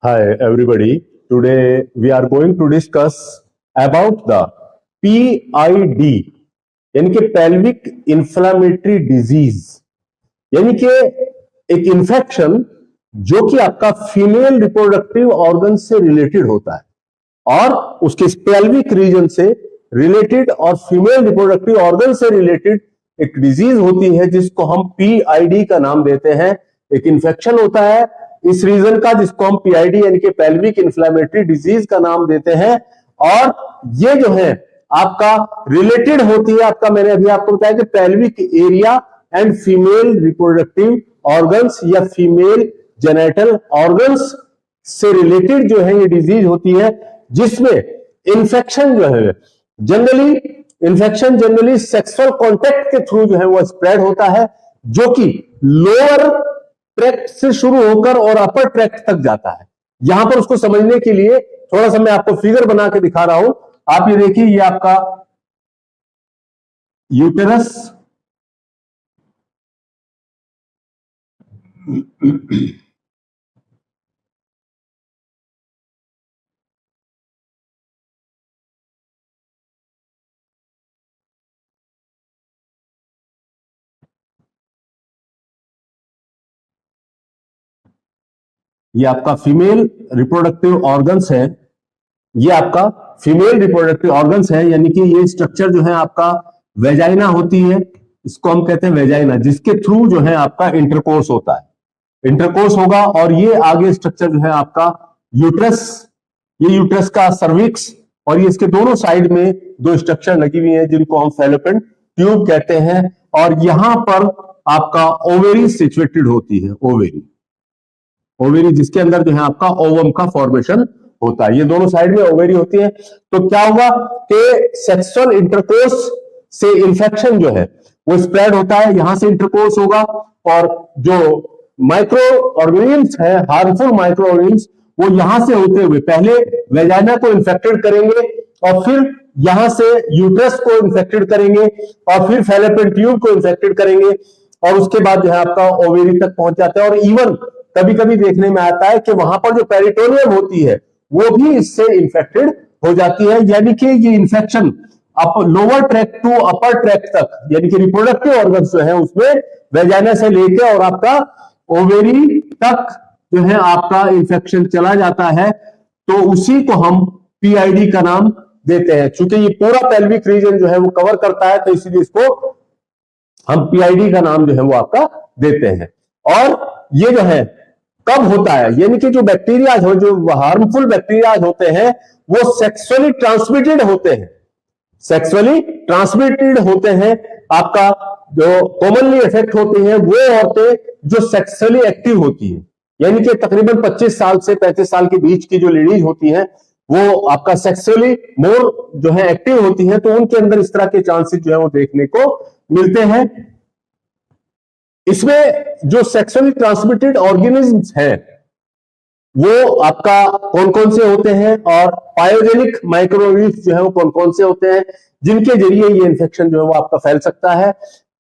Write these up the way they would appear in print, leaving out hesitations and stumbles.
Hi everybody. Today we are going to discuss about the PID यानी कि pelvic inflammatory disease, यानी कि एक इन्फेक्शन जो कि आपका फीमेल रिप्रोडक्टिव ऑर्गन से रिलेटेड होता है और उसके पेल्विक रीजन से रिलेटेड और फीमेल रिप्रोडक्टिव ऑर्गन से रिलेटेड एक डिजीज होती है जिसको हम PID का नाम देते हैं। एक इन्फेक्शन होता है इस रीजन का जिसको हम PID यानी कि पेल्विक इन्फ्लेमेटरी डिजीज का नाम देते हैं। और ये जो है आपका रिलेटेड होती है आपका, मैंने अभी आपको बताया कि pelvic area and female reproductive organs या फीमेल जेनेटल ऑर्गन्स से रिलेटेड जो है ये डिजीज होती है, जिसमें इन्फेक्शन जो है जनरली सेक्सुअल कांटेक्ट के थ्रू जो है वो स्प्रेड होता है, जो कि लोअर ट्रैक्ट से शुरू होकर और अपर ट्रैक्ट तक जाता है। यहां पर उसको समझने के लिए थोड़ा सा मैं आपको फिगर बना के दिखा रहा हूं। आप ये देखिए, ये आपका यूटेरस, ये आपका फीमेल रिप्रोडक्टिव ऑर्गन्स है। ये आपका फीमेल रिप्रोडक्टिव ऑर्गन्स है, यानी कि ये स्ट्रक्चर जो है आपका वेजाइना होती है, इसको हम कहते हैं वेजाइना, जिसके थ्रू जो है आपका इंटरकोर्स होता है। इंटरकोर्स होगा और ये आगे स्ट्रक्चर जो है आपका यूट्रस, ये यूट्रस का सर्विक्स और ये इसके दोनों साइड में दो स्ट्रक्चर लगी हुई है जिनको हम फैलोपियन ट्यूब कहते हैं। और यहां पर आपका ओवेरी सिचुएटेड होती है, ओवेरी जिसके अंदर जो है आपका ओवम का फॉर्मेशन होता है। ये दोनों साइड में ओवेरी होती है। तो क्या होगा कि सेक्सुअल इंटरकोर्स से इंफेक्शन जो है वो स्प्रेड होता है, यहां से इंटरकोर्स होगा और जो माइक्रो ऑर्गेनिम्स है, हार्मफुल माइक्रो ऑर्गेनिम्स, वो यहां से होते हुए पहले वेजाइना को इन्फेक्टेड करेंगे और फिर यहां से यूट्रस को इन्फेक्टेड करेंगे और फिर फैलोपियन ट्यूब को इन्फेक्टेड करेंगे और उसके बाद जो है आपका ओवेरी तक पहुंच जाता है। और इवन कभी कभी देखने में आता है कि वहां पर जो पेरिटोनियम होती है वो भी इससे इन्फेक्टेड हो जाती है। यानी कि ये infection lower tract to upper tract तक, यानी कि रिप्रोडक्टिव ऑर्गन्स जो है उसमें वेजाइना से लेके और आपका ओवेरी तक जो है आपका इन्फेक्शन चला जाता है, तो उसी को हम PID का नाम देते हैं। चूंकि ये पूरा पेल्विक रीजन जो है वो कवर करता है, तो इसीलिए इसको हम PID का नाम जो है वो आपका देते हैं। और ये जो है कब होता है, यानी कि जो बैक्टीरिया हो, जो हार्मफुल बैक्टीरिया होते हैं वो सेक्सुअली ट्रांसमिटेड होते हैं। आपका जो कॉमनली इफेक्ट होते हैं वो औरतें जो सेक्सुअली एक्टिव होती है, यानी कि तकरीबन 25 साल से 35 साल के बीच की जो लेडीज होती हैं वो आपका सेक्सुअली मोर जो है एक्टिव होती हैं, तो उनके अंदर इस तरह के चांसेस जो है वो देखने को मिलते हैं। इसमें जो सेक्सुअली ट्रांसमिटेड ऑर्गेनिज्म्स हैं वो आपका कौन कौन से होते हैं और पायोजेनिक माइक्रोऑर्गेनिज्म जो है वो कौन कौन से होते हैं जिनके जरिए ये इन्फेक्शन जो है वो आपका फैल सकता है।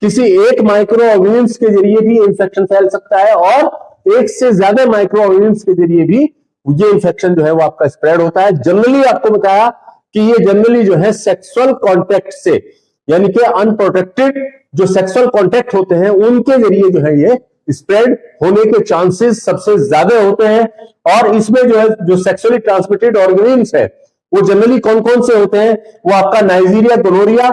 किसी एक माइक्रो ऑर्गेनिज्म के जरिए भी इन्फेक्शन फैल सकता है और एक से ज्यादा माइक्रो ऑर्गेनिज्म के जरिए भी ये इन्फेक्शन जो है वो आपका स्प्रेड होता है। जनरली आपको बताया कि ये जनरली जो है सेक्सुअल कॉन्टेक्ट से, यानी कि अनप्रोटेक्टेड जो सेक्सुअल कॉन्टेक्ट होते हैं उनके जरिए जो है ये स्प्रेड होने के चांसेस सबसे ज्यादा होते हैं। और इसमें जो है जो सेक्सुअली ट्रांसमिटेड ऑर्गेनिम्स है वो जनरली कौन कौन से होते हैं, वो आपका नाइजीरिया, गोनोरिया,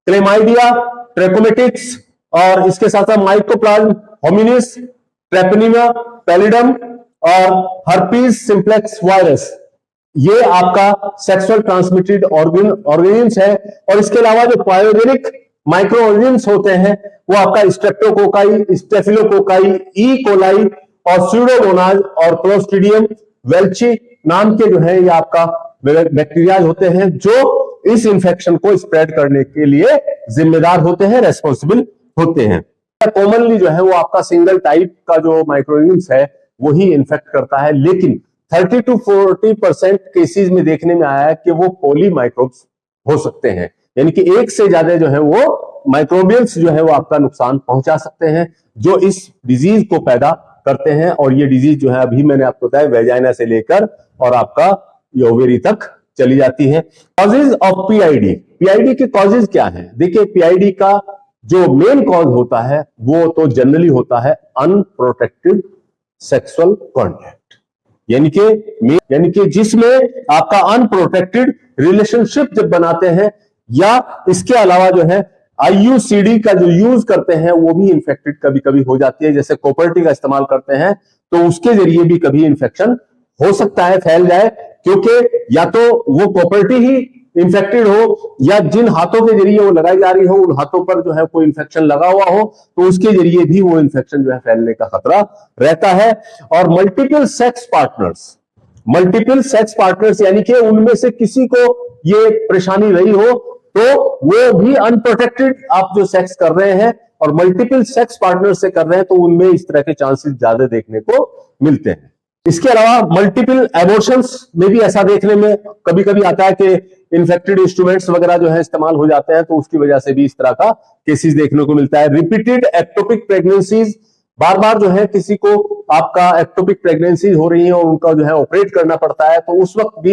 क्लेमाइडिया, ट्रैकोमेटिक्स और इसके साथ साथ माइकोप्लाज्म होमिनिस, ट्रेपनिमा पैलिडम और हर्पीज सिंप्लेक्स वायरस, ये आपका सेक्सुअल ट्रांसमिटेड ऑर्गेनिम्स है। और इसके अलावा जो पायोजेनिक माइक्रो ऑर्गेनिम्स होते हैं वो आपका स्ट्रेप्टोकोकाई, स्टेफिलोकोकाई, ई कोलाई और स्यूडोमोनाज और क्लोस्ट्रीडियम वेल्ची नाम के जो है ये आपका बैक्टीरिया होते हैं जो इस इंफेक्शन को स्प्रेड करने के लिए जिम्मेदार होते हैं, रेस्पॉन्सिबल होते हैं। कॉमनली जो है वो आपका सिंगल टाइप का जो माइक्रोऑर्गेनिम्स है वही इन्फेक्ट करता है, लेकिन 30 to 40% केसेस में देखने में आया है कि वो पॉली माइक्रोब्स हो सकते हैं, यानी कि एक से ज्यादा जो है वो माइक्रोबियल्स जो है वो आपका नुकसान पहुंचा सकते हैं, जो इस डिजीज को पैदा करते हैं। और ये डिजीज जो है अभी मैंने आपको बताया वेजाइना से लेकर और आपका ये ओवेरी तक चली जाती है। कॉजेज ऑफ पीआईडी, पीआईडी के कॉजेज क्या हैं? देखिए पीआईडी का जो मेन कॉज होता है वो तो जनरली होता है अनप्रोटेक्टेड सेक्सुअल कॉन्टैक्ट, यानी कि जिसमें आपका अनप्रोटेक्टेड रिलेशनशिप जब बनाते हैं, या इसके अलावा जो है आईयूसीडी का जो यूज करते हैं वो भी इन्फेक्टेड कभी कभी हो जाती है। जैसे कॉपर्टी का इस्तेमाल करते हैं तो उसके जरिए भी कभी इन्फेक्शन हो सकता है, फैल जाए, क्योंकि या तो वो कॉपर्टी ही इन्फेक्टेड हो या जिन हाथों के जरिए वो लगाई जा रही हो उन हाथों पर जो है कोई इन्फेक्शन लगा हुआ हो, तो उसके जरिए भी वो इन्फेक्शन जो है फैलने का खतरा रहता है। और मल्टीपल सेक्स पार्टनर्स यानी कि उनमें से किसी को ये परेशानी रही हो तो वो भी अनप्रोटेक्टेड आप जो सेक्स कर रहे हैं और मल्टीपल सेक्स पार्टनर से कर रहे हैं, तो उनमें इस तरह के चांसेस ज्यादा देखने को मिलते हैं। इसके अलावा मल्टीपल एबॉर्शंस में भी ऐसा देखने में कभी कभी आता है कि इन्फेक्टेड इंस्ट्रूमेंट्स वगैरह जो है इस्तेमाल हो जाते हैं, तो उसकी वजह से भी इस तरह का केसेस देखने को मिलता है। रिपीटेड एक्टोपिक प्रेगनेंसीज, बार बार जो है किसी को आपका एक्टोपिक प्रेगनेंसी हो रही है और उनका जो है ऑपरेट करना पड़ता है, तो उस वक्त भी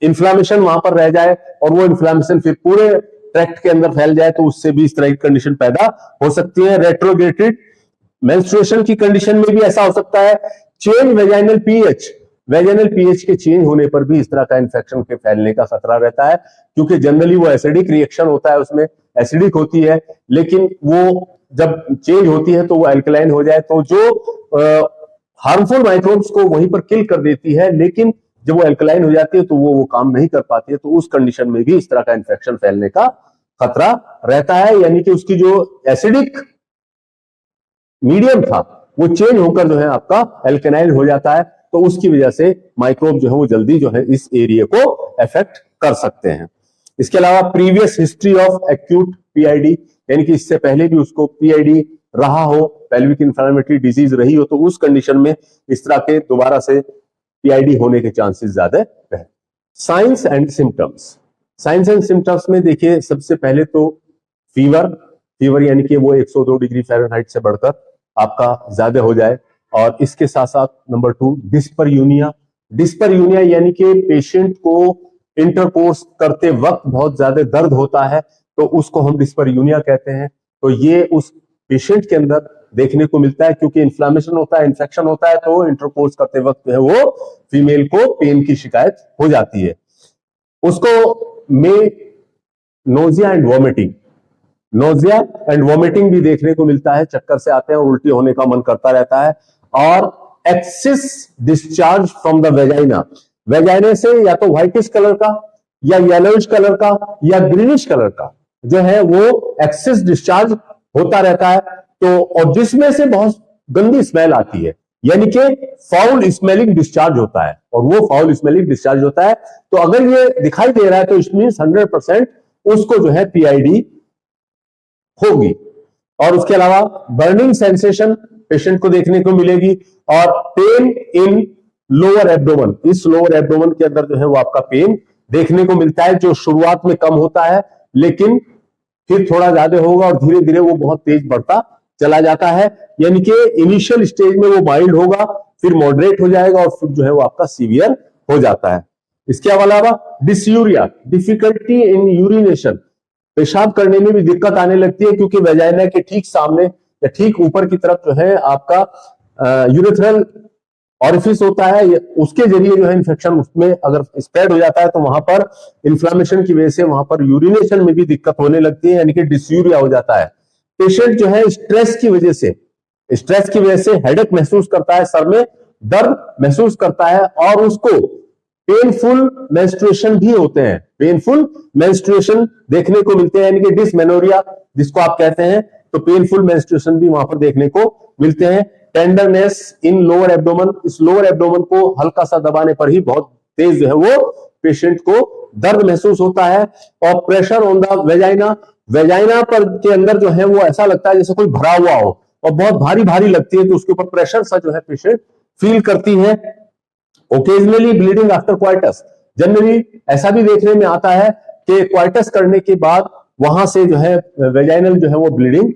इन्फ्लामेशन वहां पर रह जाए और वो इन्फ्लामेशन फिर पूरे ट्रैक्ट के अंदर फैल जाए, तो उससे भी इस तरह की कंडीशन पैदा हो सकती है। रेट्रोग्रेडेड मेंस्ट्रुएशन की कंडीशन में भी ऐसा हो सकता है। चेंज वेजाइनल पीएच के चेंज होने पर भी इस तरह का इन्फेक्शन के फैलने का खतरा रहता है, क्योंकि जनरली वो एसिडिक रिएक्शन होता है, उसमें एसिडिक होती है, लेकिन वो जब चेंज होती है तो वो एल्कलाइन हो जाए, तो जो हार्मफुल माइक्रोब्स को वहीं पर किल कर देती है, लेकिन जब वो एल्कलाइन हो जाती है तो वो काम नहीं कर पाती है, तो उस कंडीशन में भी इस तरह का इन्फेक्शन फैलने का खतरा रहता है। यानी कि उसकी जो एसिडिक मीडियम था वो चेंज होकर जो है आपका एल्केनाइल हो जाता है, तो उसकी वजह से माइक्रोब जो है वो जल्दी जो है इस एरिया को अफेक्ट कर सकते हैं। इसके अलावा previous history of acute PID, यानी कि इससे पहले भी उसको पीआईडी रहा हो, पेल्विक इन्फ्लेमेटरी डिजीज रही हो, तो उस कंडीशन में इस तरह के दोबारा से पीआईडी होने के चांसेस ज्यादा है। साइंस एंड सिम्टम्स में देखिए सबसे पहले तो फीवर यानी कि वो 102 डिग्री फ़ारेनहाइट से बढ़कर आपका ज्यादा हो जाए, और इसके साथ साथ नंबर 2 डिस्परयूनिया यानी कि पेशेंट को इंटरकोर्स करते वक्त बहुत ज्यादा दर्द होता है, तो उसको हम डिस्परयूनिया कहते हैं। तो ये उस पेशेंट के अंदर देखने को मिलता है, क्योंकि इन्फ्लेमेशन होता है, इन्फेक्शन होता है, तो इंटरकोर्स करते वक्त जो है वो फीमेल को पेन की शिकायत हो जाती है। उसको में नोजिया एंड वॉमिटिंग भी देखने को मिलता है, चक्कर से आते हैं और उल्टी होने का मन करता रहता है। और excess discharge from the vagina से या तो व्हाइटिश कलर का या येलोइश कलर का या ग्रीनिश कलर का जो है वो एक्सेस डिस्चार्ज होता रहता है, तो और जिसमें से बहुत गंदी स्मेल आती है, यानी कि फाउल स्मेलिंग डिस्चार्ज होता है, और वो फाउल स्मेलिंग डिस्चार्ज होता है। तो अगर ये दिखाई दे रहा है तो इट मींस 100% उसको जो है पीआईडी होगी। और उसके अलावा बर्निंग सेंसेशन पेशेंट को देखने को मिलेगी, और पेन इन लोअर एब्डोमेन, इस लोअर एब्डोमेन के अंदर जो है वो आपका पेन देखने को मिलता है, जो शुरुआत में कम होता है लेकिन फिर थोड़ा ज्यादा होगा और धीरे धीरे वो बहुत तेज बढ़ता चला जाता है। यानी कि इनिशियल स्टेज में वो माइल्ड होगा, फिर मॉडरेट हो जाएगा और फिर जो है वो आपका सीवियर हो जाता है। इसके अलावा डिसयूरिया, डिफिकल्टी इन यूरिनेशन, पेशाब करने में भी दिक्कत आने लगती है, क्योंकि वेजाइना के ठीक सामने या ठीक ऊपर की तरफ जो है आपका यूरेथ्रल ऑरिफिस होता है, उसके जरिए जो है इन्फेक्शन उसमें अगर स्प्रेड हो जाता है तो वहां पर इन्फ्लेमेशन की वजह से वहां पर यूरिनेशन में भी दिक्कत होने लगती है, यानी कि डिसयूरिया हो जाता है। पेशेंट जो है स्ट्रेस की वजह से हेडेक महसूस करता है, सर में दर्द महसूस करता है, और उसको पेनफुल मेंस्ट्रुएशन भी होते हैं, पेनफुल मेंस्ट्रुएशन देखने को मिलते हैं, यानी कि डिसमेनोरिया जिसको आप कहते हैं, तो पेनफुल मेंस्ट्रुएशन भी वहां पर देखने को मिलते हैं। टेंडरनेस इन लोअर एब्डोमेन, इस लोअर एब्डोमेन को हल्का सा दबाने पर ही बहुत तेज जो है वो पेशेंट को दर्द महसूस होता है। और प्रेशर ऑन द वेजाइना पर के अंदर जो है वो ऐसा लगता है जैसे कोई भरा हुआ हो और बहुत भारी भारी लगती है, तो उसके ऊपर प्रेशर सा जो है पेशेंट फील करती है। Occasionally bleeding after coitus, generally ऐसा भी देखने में आता है कि क्वाइटस करने के बाद वहां से जो है वेजाइनल जो है वो ब्लीडिंग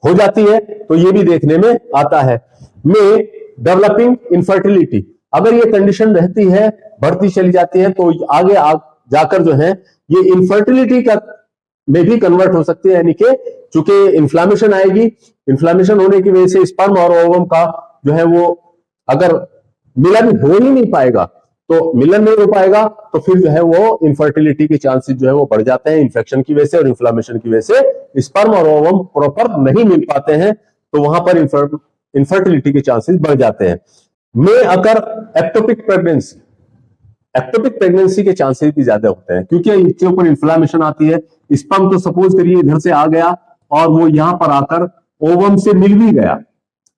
हो जाती है, तो ये भी देखने में आता है। में डेवलपिंग इनफर्टिलिटी, अगर ये कंडीशन रहती है, बढ़ती चली जाती है, तो आगे जाकर जो है ये इनफर्टिलिटी का में भी कन्वर्ट हो सकती है, यानी कि चूंकि इन्फ्लामेशन आएगी, इन्फ्लामेशन होने की वजह से स्पर्म और ओवम का जो है वो अगर मिलन हो ही नहीं पाएगा, तो मिलन नहीं हो पाएगा तो फिर जो है वो इनफर्टिलिटी के चांसेस जो है वो बढ़ जाते हैं इन्फेक्शन की वजह से और इन्फ्लामेशन की वजह से स्पर्म और ओवम प्रॉपर नहीं मिल पाते हैं, तो वहां पर इनफर्टिलिटी के चांसेस बढ़ जाते हैं। में अगर एक्टोपिक प्रेगनेंसी के चांसेस भी ज्यादा होते हैं, क्योंकि इसके ऊपर इन्फ्लामेशन आती है। स्पर्म तो सपोज करिए इधर से आ गया और वो यहां पर आकर ओवम से मिल भी गया,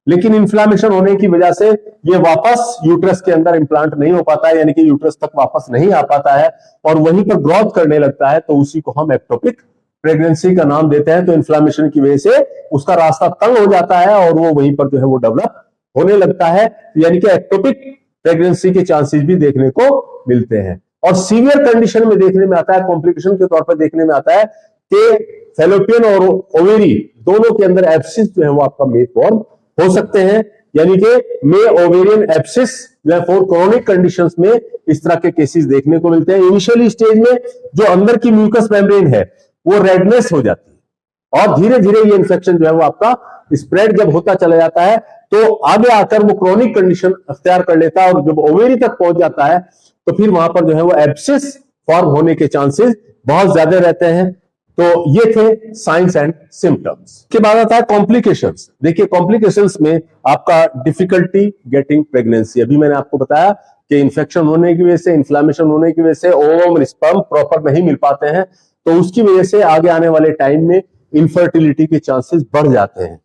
लेकिन इन्फ्लामेशन होने की वजह से ये वापस यूट्रस के अंदर इंप्लांट नहीं हो पाता है, यानी कि यूट्रस तक वापस नहीं आ पाता है और वहीं पर ग्रोथ करने लगता है, तो उसी को हम एक्टोपिक प्रेगनेंसी का नाम देते हैं। तो इन्फ्लामेशन की वजह से उसका रास्ता तंग हो जाता है और वो वहीं पर जो है वो डेवलप होने लगता है, यानी कि एक्टोपिक प्रेगनेंसी के चांसेस भी देखने को मिलते हैं। और सीवियर कंडीशन में देखने में आता है, कॉम्प्लिकेशन के तौर पर देखने में आता है कि फैलोपियन और ओवेरी दोनों के अंदर एब्सिस जो है वो आपका मे फॉर्म हो सकते हैं, यानी कि मे ओवेरियन एब्सिस जो है फॉर क्रोनिक कंडीशंस में इस तरह के केसेस देखने को मिलते हैं। इनिशियली स्टेज में जो अंदर की म्यूकस मेम्ब्रेन है वो रेडनेस हो जाती है और धीरे धीरे ये इन्फेक्शन जो है वो आपका स्प्रेड जब होता चला जाता है तो आगे आकर वो क्रोनिक कंडीशन अख्तियार कर लेता है और जब ओवेरी तक पहुंच जाता है तो फिर वहां पर जो है वो एब्सिस फॉर्म होने के चांसेस बहुत ज्यादा रहते हैं। तो ये थे साइंस एंड सिम्टम्स। के बाद आता है कॉम्प्लिकेशंस। देखिए कॉम्प्लिकेशंस में आपका डिफिकल्टी गेटिंग प्रेगनेंसी, अभी मैंने आपको बताया कि इन्फेक्शन होने की वजह से, इन्फ्लामेशन होने की वजह से ओवम स्पर्म प्रॉपर नहीं मिल पाते हैं, तो उसकी वजह से आगे आने वाले टाइम में इनफर्टिलिटी के चांसेस बढ़ जाते हैं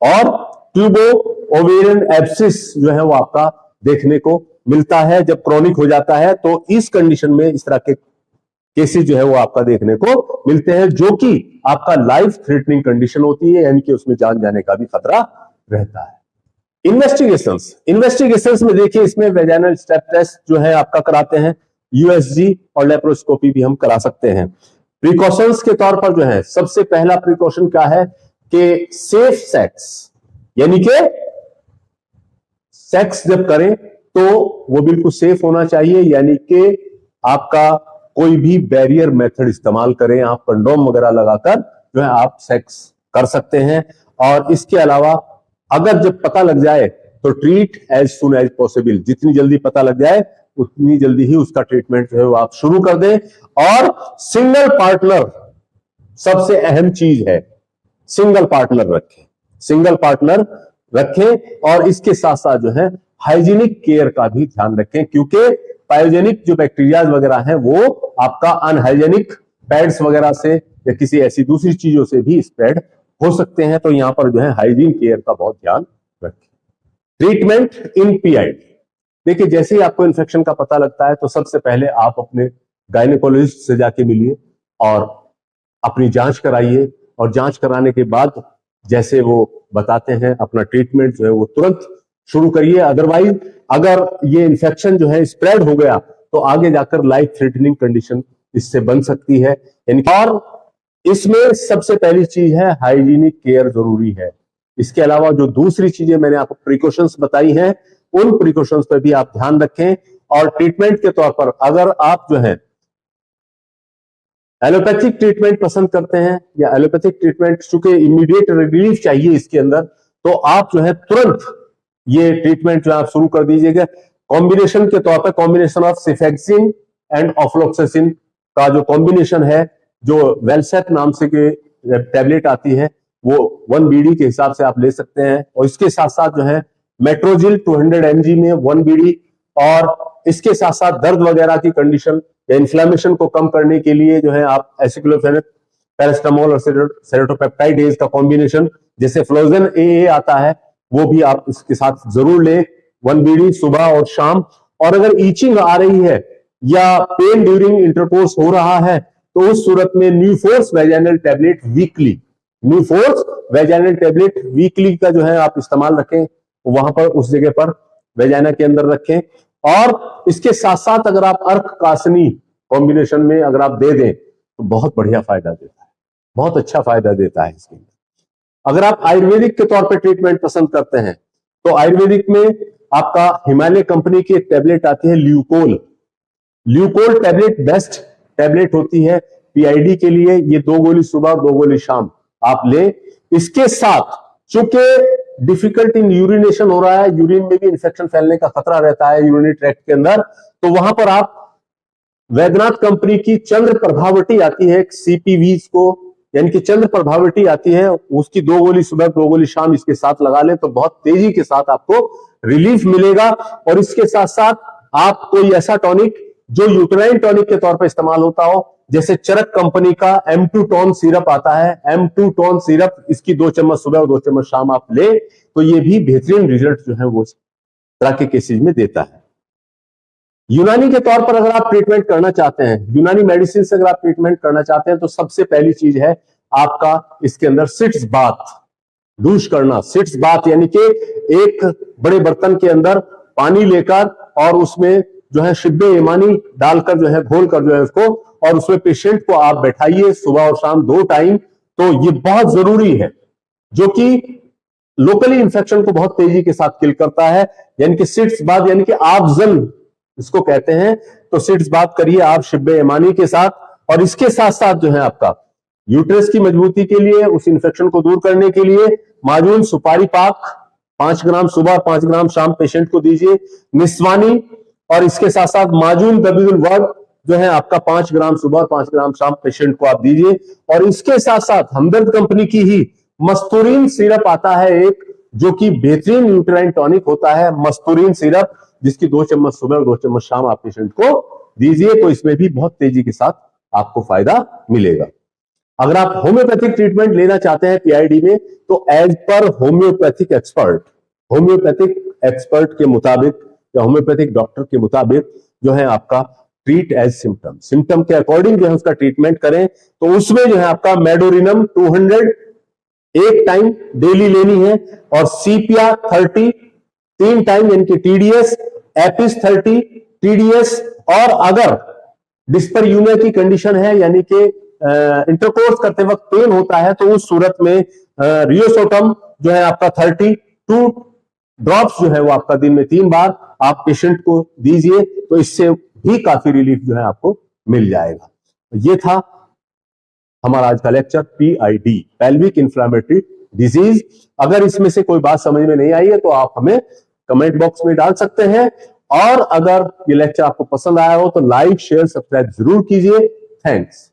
और ट्यूबो ओवेरियन एब्सिस जो है वो आपका देखने को मिलता है जब क्रॉनिक हो जाता है। तो इस कंडीशन में इस तरह के केसेस जो है वो आपका देखने को मिलते हैं, जो कि आपका लाइफ थ्रेटनिंग कंडीशन होती है, यानी कि उसमें जान जाने का भी खतरा रहता है। इन्वेस्टिगेशंस में देखिए इसमें वेजाइनल स्टेप टेस्ट जो है आपका कराते हैं, यूएसजी और लेप्रोस्कोपी भी हम करा सकते हैं। प्रिकॉशंस के तौर पर जो है सबसे पहला प्रिकॉशन क्या है कि सेफ सेक्स, यानी कि सेक्स जब करें तो वो बिल्कुल सेफ होना चाहिए, यानी कि आपका कोई भी बैरियर मेथड इस्तेमाल करें, आप कंडोम वगैरह लगाकर जो है आप सेक्स कर सकते हैं। और इसके अलावा अगर जब पता लग जाए तो treat as soon as possible, जितनी जल्दी पता लग जाए उतनी जल्दी ही उसका ट्रीटमेंट जो है वो आप शुरू कर दें। और सिंगल पार्टनर सबसे अहम चीज है, सिंगल पार्टनर रखें और इसके साथ साथ जो है हाइजीनिक केयर का भी ध्यान रखें, क्योंकि पायोजेनिक जो बैक्टीरिया वगैरह हैं वो आपका अनहाइजेनिक पैड्स वगैरह से या किसी ऐसी दूसरी चीजों से भी स्प्रेड हो सकते हैं। तो यहां पर जो है हाइजीन केयर का बहुत ध्यान रखें। ट्रीटमेंट इन पीआईडी, देखिए जैसे ही आपको इन्फेक्शन का पता लगता है तो सबसे पहले आप अपने गायनेकोलॉजिस्ट से जाके मिलिए और अपनी जांच कराइए और जांच कराने के बाद जैसे वो बताते हैं अपना ट्रीटमेंट जो है वो तुरंत शुरू करिए। अदरवाइज अगर ये इन्फेक्शन जो है स्प्रेड हो गया तो आगे जाकर लाइफ थ्रेटनिंग कंडीशन इससे बन सकती है। और इसमें सबसे पहली चीज है हाइजीनिक केयर जरूरी है। इसके अलावा जो दूसरी चीजें मैंने आपको प्रिकॉशंस बताई हैं उन प्रिकॉशंस पर भी आप ध्यान रखें। और ट्रीटमेंट के तौर पर अगर आप जो है एलोपैथिक ट्रीटमेंट पसंद करते हैं या एलोपैथिक ट्रीटमेंट चूंकि इमीडिएट रिलीफ चाहिए इसके अंदर, तो आप जो है तुरंत ये ट्रीटमेंट जो आप शुरू कर दीजिएगा। कॉम्बिनेशन के तौर पर कॉम्बिनेशन ऑफ सिफेक्सिन एंड ऑफ्लोक्सासिन का जो कॉम्बिनेशन है, जो वेलसेट नाम से के टैबलेट आती है, वो 1 बीडी के हिसाब से आप ले सकते हैं। और इसके साथ साथ जो है मेट्रोजिल 200 mg में 1 बीडी, और इसके साथ साथ दर्द वगैरह की कंडीशन या इन्फ्लेमेशन को कम करने के लिए जो है आप एसिक्लोफेनेक, पैरास्टामोल और सेरोटोपेप्टाइड एज का कॉम्बिनेशन जैसे फ्लोजन ए आता है वो भी आप इसके साथ जरूर लें, 1 बीडी सुबह और शाम। और अगर ईचिंग आ रही है या पेन ड्यूरिंग इंटरकोर्स हो रहा है तो उस सूरत में न्यूफोर्स वेजाइनल टैबलेट वीकली का जो है आप इस्तेमाल रखें, वहां पर उस जगह पर वेजाइना के अंदर रखें। और इसके साथ साथ अगर आप अर्क कासनी कॉम्बिनेशन में अगर आप दे दें तो बहुत बढ़िया फायदा देता है, बहुत अच्छा फायदा देता है इसके अंदर। अगर आप आयुर्वेदिक के तौर पर ट्रीटमेंट पसंद करते हैं तो आयुर्वेदिक में आपका हिमालय कंपनी की एक टैबलेट आती है ल्यूकोल। ल्यूकोल टैबलेट बेस्ट टैबलेट होती है पीआईडी के लिए। ये 2 गोली सुबह 2 गोली शाम आप लें। इसके साथ चूंकि डिफिकल्ट इन यूरिनेशन हो रहा है, यूरिन में भी इंफेक्शन फैलने का खतरा रहता है यूरिनरी ट्रैक्ट के अंदर, तो वहां पर आप वैद्यनाथ कंपनी की चंद्र प्रभावटी आती है सीपीवी को, यानी कि चंद्र प्रभावटी आती है, उसकी 2 गोली सुबह 2 गोली शाम इसके साथ लगा लें तो बहुत तेजी के साथ आपको रिलीफ मिलेगा। और इसके साथ साथ आप कोई ऐसा टॉनिक जो यूटेराइन टॉनिक के तौर पर इस्तेमाल होता हो, जैसे चरक कंपनी का M2 टॉन सिरप आता है, M2 टॉन सिरप, इसकी 2 चम्मच सुबह और 2 चम्मच शाम आप ले तो ये भी बेहतरीन रिजल्ट जो है वो तरह के केसेज में देता है। यूनानी के तौर पर अगर आप ट्रीटमेंट करना चाहते हैं, यूनानी मेडिसिन से अगर आप ट्रीटमेंट करना चाहते हैं, तो सबसे पहली चीज है आपका इसके अंदर सिट्स बाथ, डूश करना। सिट्स बाथ यानी कि एक बड़े बर्तन के अंदर पानी लेकर और उसमें जो है शिब्बे ईमानी डालकर जो है घोलकर जो है उसको, और उसमें पेशेंट को आप बैठाइए सुबह और शाम 2 टाइम। तो ये बहुत जरूरी है, जो कि लोकली इंफेक्शन को बहुत तेजी के साथ किल करता है। यानी कि सिट्स बाथ यानी कि आफजल इसको कहते हैं। तो सिट्स बात करिए आप शिब्बे ईमानी के साथ, और इसके साथ साथ जो है आपका यूट्रस की मजबूती के लिए, उस इंफेक्शन को दूर करने के लिए माजून सुपारी पाक 5 ग्राम सुबह 5 ग्राम शाम पेशेंट को दीजिए। निस्वानी और इसके साथ साथ माजून दबीउल वर्द जो है आपका 5 ग्राम सुबह 5 ग्राम शाम पेशेंट को आप दीजिए। और इसके साथ साथ हमदर्द कंपनी की ही मस्तूरीन सिरप आता है एक, जो कि बेहतरीन यूटेराइन टॉनिक होता है, मस्तूरीन सिरप, जिसकी 2 चम्मच सुबह और 2 चम्मच शाम आप पेशेंट को दीजिए। तो इसमें भी बहुत तेजी के साथ आपको फायदा मिलेगा। अगर आप होम्योपैथिक ट्रीटमेंट लेना चाहते हैं पीआईडी में, तो एज पर होम्योपैथिक एक्सपर्ट के मुताबिक या होम्योपैथिक डॉक्टर के मुताबिक जो है आपका ट्रीट एज सिम्टम के अकॉर्डिंग जो है उसका ट्रीटमेंट करें। तो उसमें जो है आपका मेडोरिनम 200 एक टाइम डेली लेनी है, और सीपिया 30 3 टाइम, यानी कि टीडीएस, एपिस 30 टीडीएस। और अगर डिस्परयूनिया की कंडीशन है, यानी कि इंटरकोर्स करते वक्त पेन होता है, तो उस सूरत में रियोसोटम जो है आपका 32 ड्रॉप्स जो है वो आपका दिन में 3 बार आप पेशेंट को दीजिए। तो इससे भी काफी रिलीफ जो है आपको मिल जाएगा। ये था हमारा आज का lecture PID, pelvic inflammatory disease. अगर इसमें से कोई बात समझ में नहीं आई है तो आप हमें कमेंट बॉक्स में डाल सकते हैं, और अगर ये लेक्चर आपको पसंद आया हो तो लाइक शेयर सब्सक्राइब जरूर कीजिए। थैंक्स।